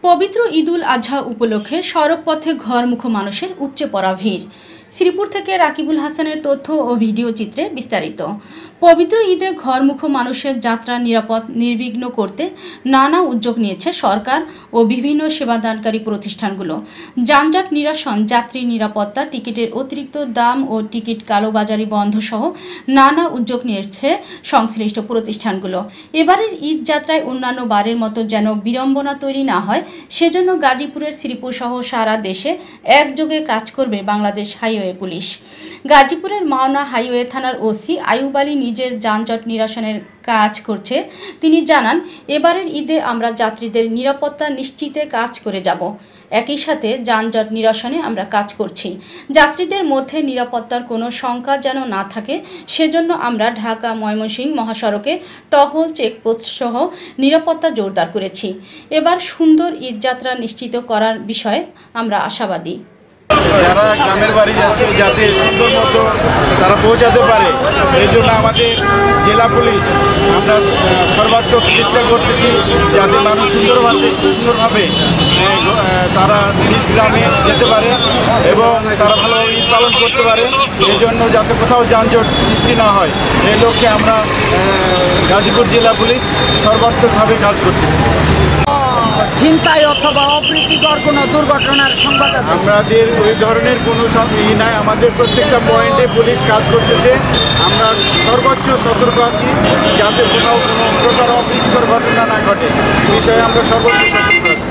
পবিত্র ঈদুল আজহা উপলক্ষে সড়কপথে ঘরমুখো মানুষের উপচে পড়া ভিড়। শ্রীপুর থেকে রাকিবুল হাসানের তথ্য ও ভিডিও চিত্রে বিস্তারিত। পবিত্র ঈদে ঘরমুখো মানুষের যাত্রা নিরাপদ নির্বিঘ্ন করতে নানা উদ্যোগ নিয়েছে সরকার ও বিভিন্ন সেবাদানকারী প্রতিষ্ঠানগুলো। যানজট নিরসন, যাত্রী নিরাপত্তা, টিকিটের অতিরিক্ত দাম ও টিকিট কালোবাজারি বন্ধ সহ নানা উদ্যোগ নিয়েছে সংশ্লিষ্ট প্রতিষ্ঠানগুলো। এবারের ঈদ যাত্রায় অন্যান্য বারের মতো যেন বিড়ম্বনা তৈরি না হয়, সেজন্য গাজীপুরের শ্রীপুর সহ সারা দেশে একযোগে কাজ করবে বাংলাদেশ হাইওয়ে পুলিশ। গাজীপুরের মাওনা হাইওয়ে থানার ওসি আয়ুব আলী নিজের যানজট নিরসনের কাজ করছে। তিনি জানান, এবারের ঈদে আমরা যাত্রীদের নিরাপত্তা নিশ্চিতে কাজ করে যাব। একই সাথে যানজট নিরসনে আমরা কাজ করছি। যাত্রীদের মধ্যে নিরাপত্তার কোনো শঙ্কা যেন না থাকে, সেজন্য আমরা ঢাকা ময়মনসিংহ মহাসড়কে টহল, চেকপোস্ট সহ নিরাপত্তা জোরদার করেছি। এবার সুন্দর ঈদযাত্রা নিশ্চিত করার বিষয়ে আমরা আশাবাদী। যারা গ্রামের বাড়ি যাচ্ছে যাতে সুন্দর মতো তারা পৌঁছাতে পারে, এই জন্য আমাদের জেলা পুলিশ আমরা সর্বাত্মক চেষ্টা করতেছি যাতে মানুষ সুন্দরভাবে তারা নিজ গ্রামে যেতে পারে এবং তারা ভালোভাবে ঈদ পালন করতে পারে। এই জন্য যাতে কোথাও যানজট সৃষ্টি না হয়, এই লক্ষ্যে আমরা গাজীপুর জেলা পুলিশ সর্বাত্মকভাবে কাজ করতেছি। ছিনতাই অথবা অপ্রীতিকর কোনো দুর্ঘটনার সংবাদ আছে? আমাদের ওই ধরনের কোনো নাই। আমাদের প্রত্যেকটা পয়েন্টে পুলিশ কাজ করতেছে। আমরা সর্বোচ্চ সতর্ক আছি যাতে কোথাও কোনো প্রকার অপ্রীতিকর ঘটনা না ঘটে, বিষয়ে আমরা সর্বোচ্চ সতর্ক আছি।